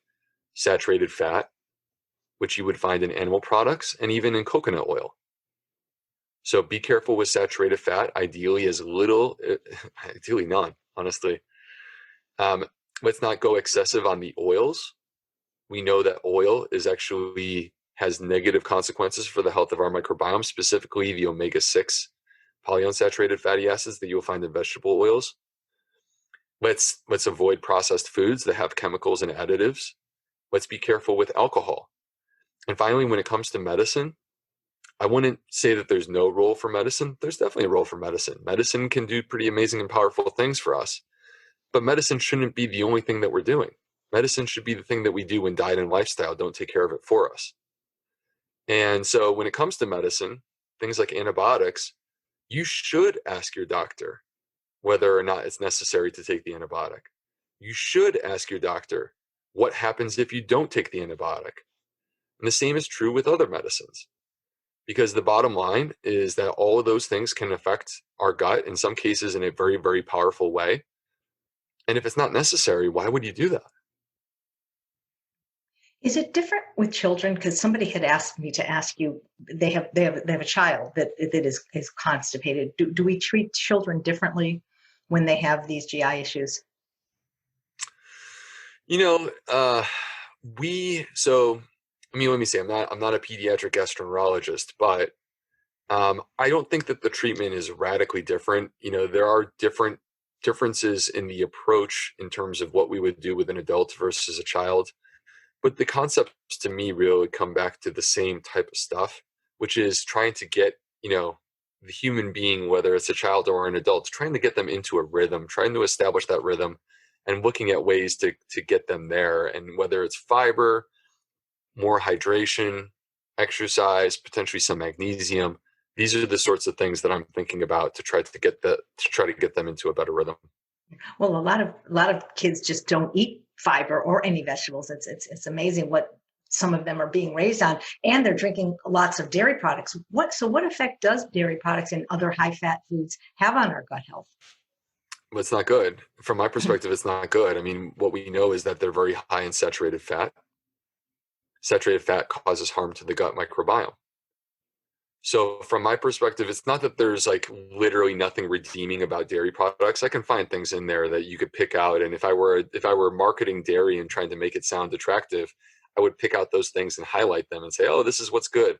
saturated fat, which you would find in animal products and even in coconut oil. So be careful with saturated fat, ideally as little, ideally none, honestly. Let's not go excessive on the oils. We know that oil has negative consequences for the health of our microbiome, specifically the omega-6 polyunsaturated fatty acids that you'll find in vegetable oils. Let's avoid processed foods that have chemicals and additives. Let's be careful with alcohol. And finally, when it comes to medicine, I wouldn't say that there's no role for medicine. There's definitely a role for medicine. Medicine can do pretty amazing and powerful things for us. But medicine shouldn't be the only thing that we're doing. Medicine should be the thing that we do when diet and lifestyle don't take care of it for us. And so when it comes to medicine, things like antibiotics, you should ask your doctor whether or not it's necessary to take the antibiotic. You should ask your doctor what happens if you don't take the antibiotic. And the same is true with other medicines. Because the bottom line is that all of those things can affect our gut, in some cases in a very, very powerful way. And if it's not necessary, why would you do that? Is it different with children? Because somebody had asked me to ask you. They have a child that is constipated. Do we treat children differently when they have these GI issues? Let me say, I'm not a pediatric gastroenterologist, but I don't think that the treatment is radically different. There are differences in the approach in terms of what we would do with an adult versus a child. But the concepts to me really come back to the same type of stuff, which is trying to get, the human being, whether it's a child or an adult, trying to get them into a rhythm, trying to establish that rhythm and looking at ways to get them there. And whether it's fiber, more hydration, exercise, potentially some magnesium, these are the sorts of things that I'm thinking about to try to get them into a better rhythm. Well, a lot of kids just don't eat fiber or any vegetables. It's amazing what some of them are being raised on, and they're drinking lots of dairy products. What effect does dairy products and other high fat foods have on our gut health? Well, it's not good. From my perspective, it's not good. I mean, what we know is that they're very high in saturated fat. Saturated fat causes harm to the gut microbiome. So from my perspective, it's not that there's like literally nothing redeeming about dairy products. I can find things in there that you could pick out. And if I were marketing dairy and trying to make it sound attractive, I would pick out those things and highlight them and say, oh, this is what's good.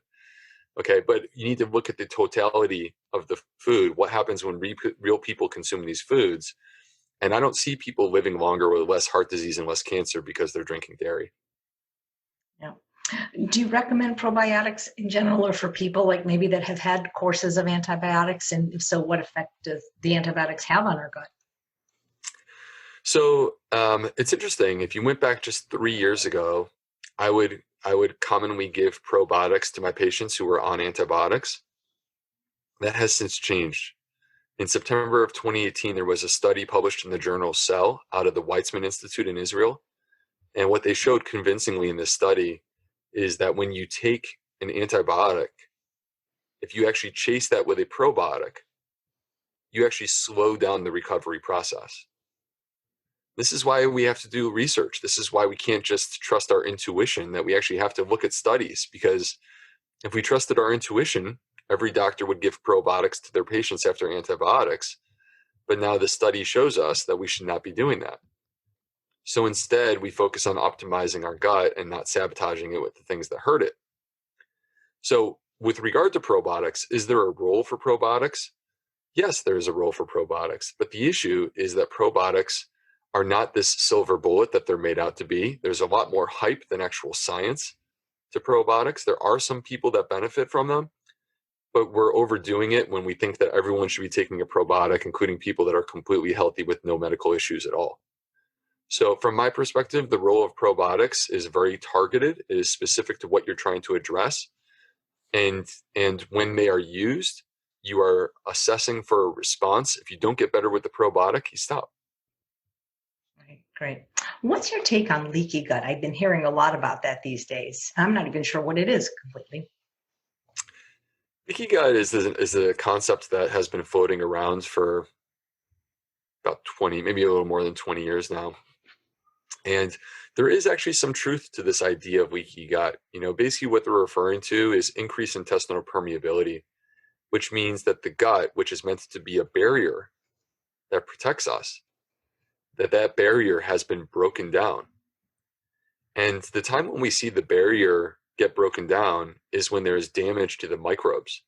Okay, but you need to look at the totality of the food. What happens when real people consume these foods? And I don't see people living longer with less heart disease and less cancer because they're drinking dairy. Yeah. Do you recommend probiotics in general, or for people like maybe that have had courses of antibiotics? And if so, what effect does the antibiotics have on our gut? So it's interesting. If you went back just 3 years ago, I would commonly give probiotics to my patients who were on antibiotics. That has since changed. In September of 2018, there was a study published in the journal Cell out of the Weizmann Institute in Israel. And what they showed convincingly in this study is that when you take an antibiotic, if you actually chase that with a probiotic, you actually slow down the recovery process. This is why we have to do research. This is why we can't just trust our intuition, that we actually have to look at studies, because if we trusted our intuition, every doctor would give probiotics to their patients after antibiotics. But now the study shows us that we should not be doing that. So instead, we focus on optimizing our gut and not sabotaging it with the things that hurt it. So with regard to probiotics, is there a role for probiotics? Yes, there is a role for probiotics. But the issue is that probiotics are not this silver bullet that they're made out to be. There's a lot more hype than actual science to probiotics. There are some people that benefit from them, but we're overdoing it when we think that everyone should be taking a probiotic, including people that are completely healthy with no medical issues at all. So from my perspective, the role of probiotics is very targeted. It is specific to what you're trying to address. And when they are used, you are assessing for a response. If you don't get better with the probiotic, you stop. Great. What's your take on leaky gut? I've been hearing a lot about that these days. I'm not even sure what it is completely. Leaky gut is a concept that has been floating around for about 20, maybe a little more than 20 years now. And there is actually some truth to this idea of leaky gut. Basically what they're referring to is increased intestinal permeability, which means that the gut, which is meant to be a barrier that protects us, that barrier has been broken down. And the time when we see the barrier get broken down is when there is damage to the microbes.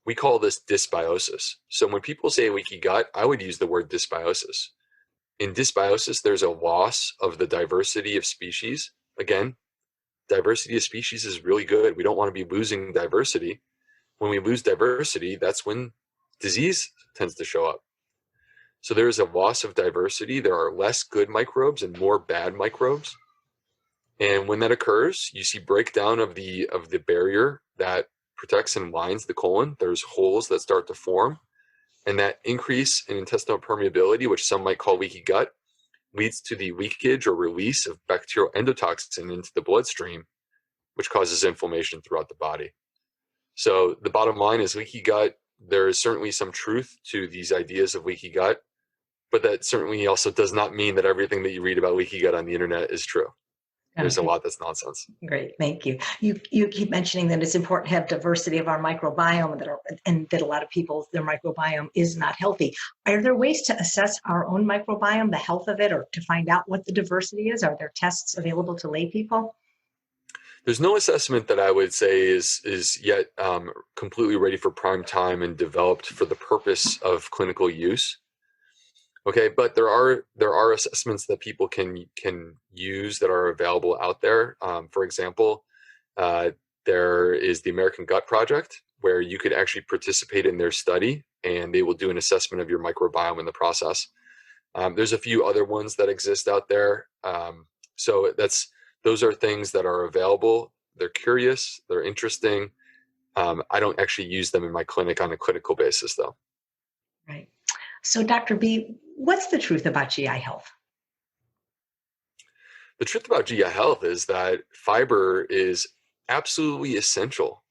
We call this dysbiosis. So when people say leaky gut, I would use the word dysbiosis. In dysbiosis, there's a loss of the diversity of species. Again, diversity of species is really good. We don't want to be losing diversity. When we lose diversity, that's when disease tends to show up. So there is a loss of diversity. There are less good microbes and more bad microbes. And when that occurs, you see breakdown of the barrier that protects and lines the colon. There's holes that start to form. And that increase in intestinal permeability, which some might call leaky gut, leads to the leakage or release of bacterial endotoxin into the bloodstream, which causes inflammation throughout the body. So the bottom line is leaky gut. There is certainly some truth to these ideas of leaky gut, but that certainly also does not mean that everything that you read about leaky gut on the internet is true. There's a lot that's nonsense. Great, thank you. You keep mentioning that it's important to have diversity of our microbiome, and that a lot of people, their microbiome is not healthy. Are there ways to assess our own microbiome, the health of it, or to find out what the diversity is? Are there tests available to lay people? There's no assessment that I would say is yet completely ready for prime time and developed for the purpose of clinical use. Okay, but there are assessments that people can use that are available out there. For example, there is the American Gut Project, where you could actually participate in their study, and they will do an assessment of your microbiome in the process. There's a few other ones that exist out there. So those are things that are available. They're curious, they're interesting. I don't actually use them in my clinic on a clinical basis, though. Right. So, Dr. B, what's the truth about GI health? The truth about GI health is that fiber is absolutely essential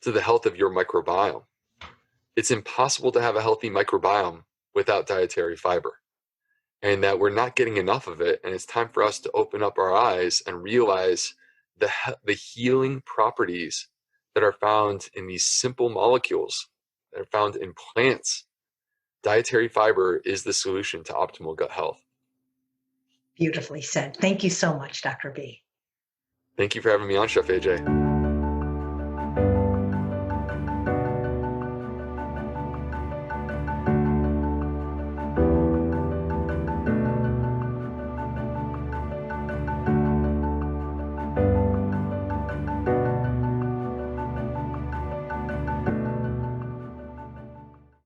to the health of your microbiome. It's impossible to have a healthy microbiome without dietary fiber, and that we're not getting enough of it. And it's time for us to open up our eyes and realize the healing properties that are found in these simple molecules that are found in plants. Dietary fiber is the solution to optimal gut health. Beautifully said. Thank you so much, Dr. B. Thank you for having me on, Chef AJ.